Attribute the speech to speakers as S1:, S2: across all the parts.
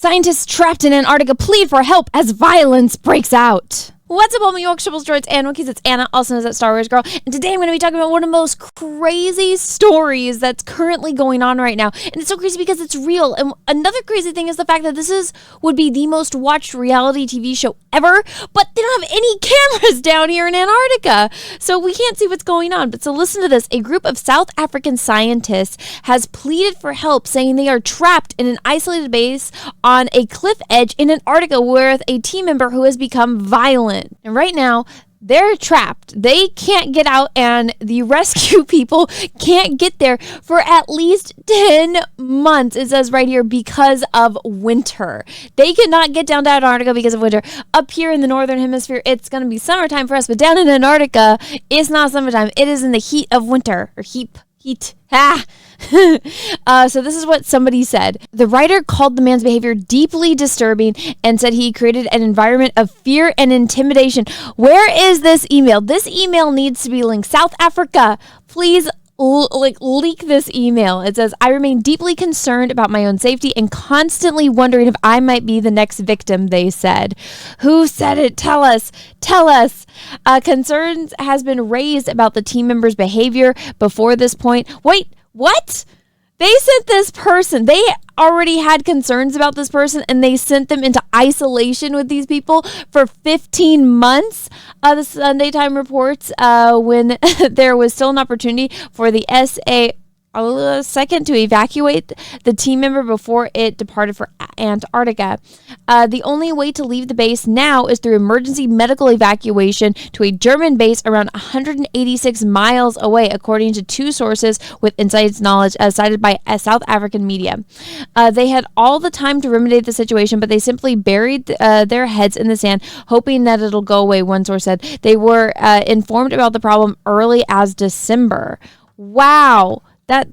S1: Scientists trapped in Antarctica plead for help as violence breaks out. What's up, all my York Triples, droids, and Wookiees? It's Anna, also known as Star Wars Girl, and today I'm going to be talking about one of the most crazy stories that's currently going on right now. And it's so crazy because it's real. And another crazy thing is the fact that this would be the most watched reality TV show ever, but they don't have any cameras down here in Antarctica, so we can't see what's going on. But so listen to this. A group of South African scientists has pleaded for help, saying they are trapped in an isolated base on a cliff edge in Antarctica with a team member who has become violent. And right now, they're trapped. They can't get out, and the rescue people can't get there for at least 10 months, it says right here, because of winter. They cannot get down to Antarctica because of winter. Up here in the northern hemisphere, it's going to be summertime for us, but down in Antarctica, it's not summertime. It is in the heat of winter, or heat. So this is what somebody said. The writer called the man's behavior deeply disturbing and said he created an environment of fear and intimidation. Where is this email? This email needs to be linked. South Africa, please leak this email. It says, I remain deeply concerned about my own safety and constantly wondering if I might be the next victim, they said. Who said it? Tell us. Concerns has been raised about the team member's behavior before this point. Wait, what? They sent this person. They already had concerns about this person, and they sent them into isolation with these people for 15 months. The Sunday Times reports when there was still an opportunity for the second to evacuate the team member before it departed for Antarctica. The only way to leave the base now is through emergency medical evacuation to a German base around 186 miles away, according to two sources with inside knowledge cited by South African media. They had all the time to remedy the situation, but they simply buried their heads in the sand, hoping that it'll go away, one source said. They were informed about the problem early as December. Wow.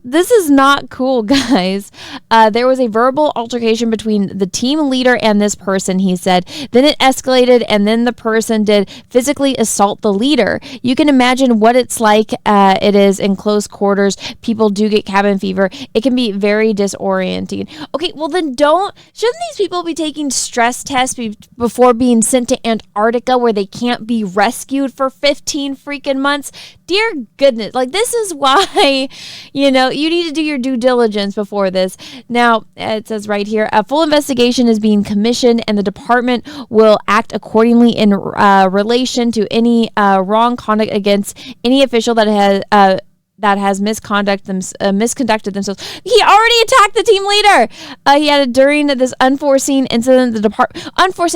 S1: This is not cool, guys. There was a verbal altercation between the team leader and this person, he said. Then it escalated, and then the person did physically assault the leader. You can imagine what it's like it is in close quarters. People do get cabin fever. It can be very disorienting. Okay, well then shouldn't these people be taking stress tests before being sent to Antarctica where they can't be rescued for 15 freaking months? Dear goodness, this is why, you need to do your due diligence before this. Now, it says right here, a full investigation is being commissioned, and the department will act accordingly in relation to any wrong conduct against any official that has misconducted themselves. He already attacked the team leader. He had it during this unforeseen incident. The department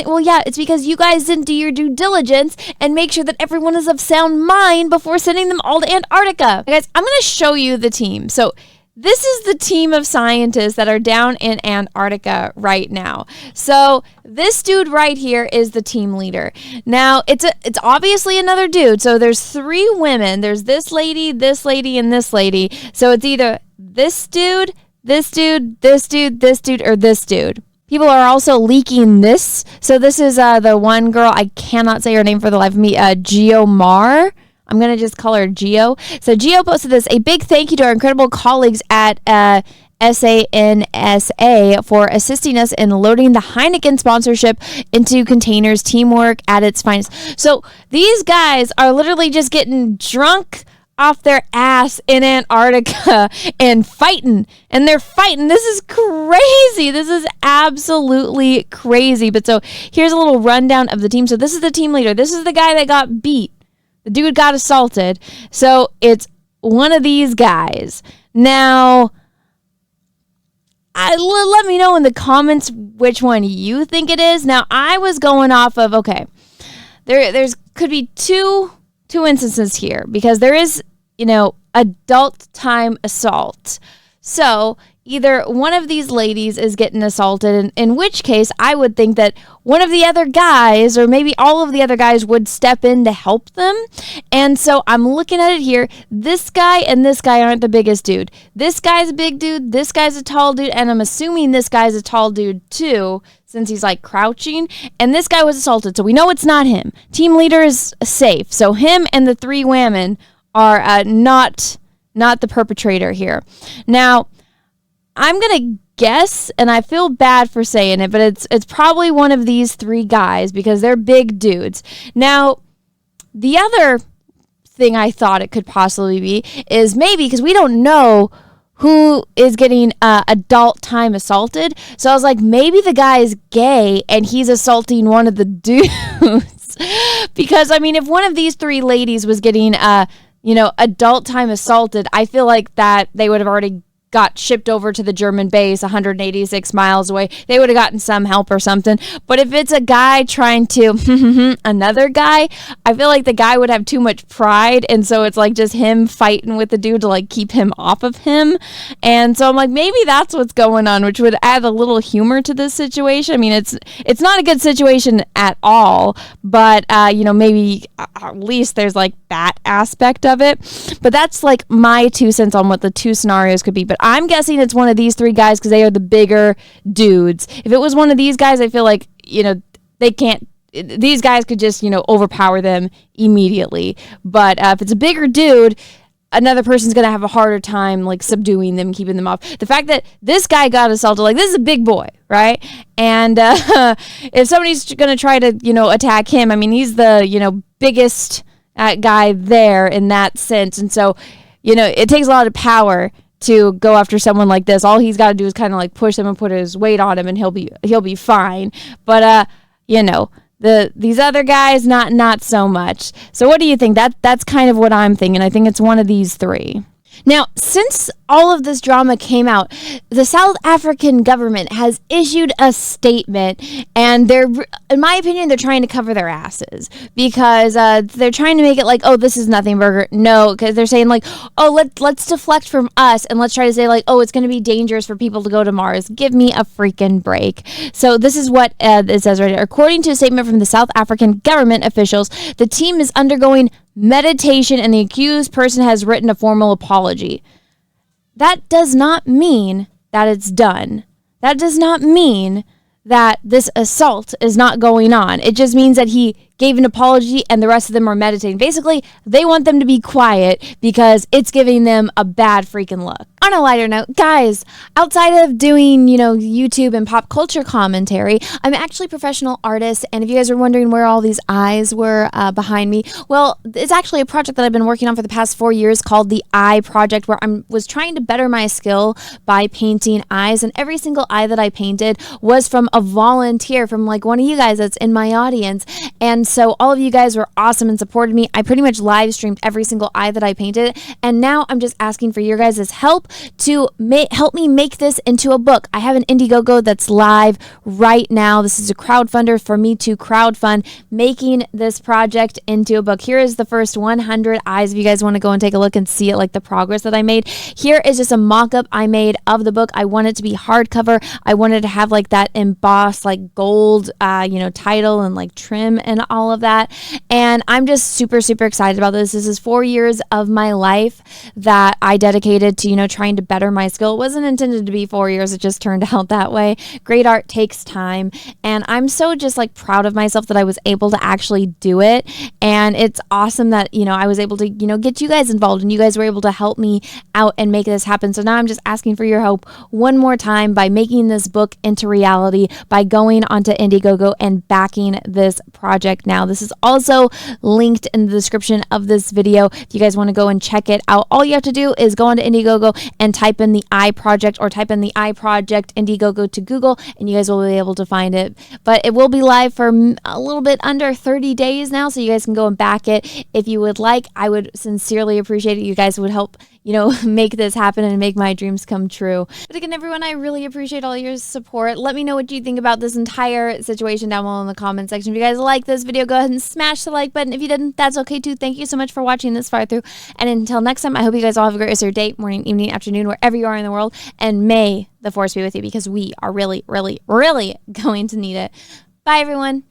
S1: well, yeah, it's because you guys didn't do your due diligence and make sure that everyone is of sound mind before sending them all to Antarctica. Guys, I'm going to show you the team. So this is the team of scientists that are down in Antarctica right now. So this dude right here is the team leader. Now, it's obviously another dude. So there's three women. There's this lady, and this lady. So it's either this dude, this dude, this dude, this dude, or this dude. People are also leaking this. So this is the one girl, I cannot say her name for the life of me, Geomar. I'm going to just call her Geo. So Geo posted this. A big thank you to our incredible colleagues at SANSA for assisting us in loading the Heineken sponsorship into containers. Teamwork at its finest. So these guys are literally just getting drunk off their ass in Antarctica and fighting. And they're fighting. This is crazy. This is absolutely crazy. But so here's a little rundown of the team. So this is the team leader. This is the guy that got beat. The dude got assaulted. So it's one of these guys. Now, let me know in the comments which one you think it is. Now, I was going off of, okay, there's could be two instances here because there is, adult time assault. So either one of these ladies is getting assaulted, in which case I would think that one of the other guys, or maybe all of the other guys, would step in to help them. And so I'm looking at it here. This guy and this guy aren't the biggest dude. This guy's a big dude. This guy's a tall dude. And I'm assuming this guy's a tall dude too, since he's crouching. And this guy was assaulted. So we know it's not him. Team leader is safe. So him and the three women are not the perpetrator here. Now, I'm going to guess, and I feel bad for saying it, but it's probably one of these three guys because they're big dudes. Now, the other thing I thought it could possibly be is maybe because we don't know who is getting adult time assaulted. So I was like, maybe the guy is gay and he's assaulting one of the dudes. Because, I mean, if one of these three ladies was getting, adult time assaulted, I feel like that they would have already got shipped over to the German base 186 miles away. They would have gotten some help or something. But if it's a guy trying to another guy, I feel like the guy would have too much pride, and so it's like just him fighting with the dude to like keep him off of him. And so I'm like, maybe that's what's going on, which would add a little humor to this situation. I mean, it's not a good situation at all, but maybe at least there's like that aspect of it. But that's like my 2 cents on what the two scenarios could be. But I'm guessing it's one of these three guys because they are the bigger dudes. If it was one of these guys, I feel like, they can't, these guys could just, overpower them immediately. But if it's a bigger dude, another person's going to have a harder time, like, subduing them, keeping them off. The fact that this guy got assaulted, like, this is a big boy, right? And if somebody's going to try to, attack him, I mean, he's the, biggest guy there in that sense. And so, it takes a lot of power to go after someone like this. All he's got to do is kind of like push him and put his weight on him, and he'll be fine. But these other guys, not so much. So what do you think? That's kind of what I'm thinking. I think it's one of these three. Now, since all of this drama came out, the South African government has issued a statement, and in my opinion, they're trying to cover their asses because they're trying to make it like, oh, this is nothing burger. No, because they're saying like, oh, let's deflect from us and let's try to say like, oh, it's going to be dangerous for people to go to Mars. Give me a freaking break. So this is what it says right here. According to a statement from the South African government officials, the team is undergoing meditation and the accused person has written a formal apology. That does not mean that it's done. That does not mean that this assault is not going on. It just means that he gave an apology and the rest of them are meditating. Basically, they want them to be quiet because it's giving them a bad freaking look. On a lighter note, guys, outside of doing, YouTube and pop culture commentary, I'm actually a professional artist. And if you guys are wondering where all these eyes were behind me, well, it's actually a project that I've been working on for the past 4 years called the Eye Project, where I was trying to better my skill by painting eyes. And every single eye that I painted was from a volunteer, from like one of you guys that's in my audience. And so all of you guys were awesome and supported me. I pretty much live streamed every single eye that I painted. And now I'm just asking for your guys' help to help me make this into a book. I have an Indiegogo that's live right now. This is a crowdfunder for me to crowdfund making this project into a book. Here is the first 100 eyes. If you guys want to go and take a look and see it, like the progress that I made. Here is just a mock-up I made of the book. I want it to be hardcover. I wanted to have like that embossed like gold, title and like trim and all of that. And I'm just super, super excited about this. This is 4 years of my life that I dedicated to, trying to better my skill. It wasn't intended to be 4 years. It just turned out that way. Great art takes time. And I'm so just like proud of myself that I was able to actually do it. And it's awesome that, I was able to, get you guys involved and you guys were able to help me out and make this happen. So now I'm just asking for your help one more time by making this book into reality, by going onto Indiegogo and backing this project now. This is also linked in the description of this video. If you guys want to go and check it out, all you have to do is go onto Indiegogo and type in the Eye Project or type in the Eye Project Indiegogo to Google and you guys will be able to find it. But it will be live for a little bit under 30 days now, so you guys can go and back it if you would like. I would sincerely appreciate it. You guys would help make this happen and make my dreams come true. But again, everyone, I really appreciate all your support. Let me know what you think about this entire situation down below in the comment section. If you guys like this video, go ahead and smash the like button. If you didn't, that's okay too. Thank you so much for watching this far through. And until next time, I hope you guys all have a great rest of your day, morning, evening, afternoon, wherever you are in the world. And may the force be with you because we are really, really, really going to need it. Bye, everyone.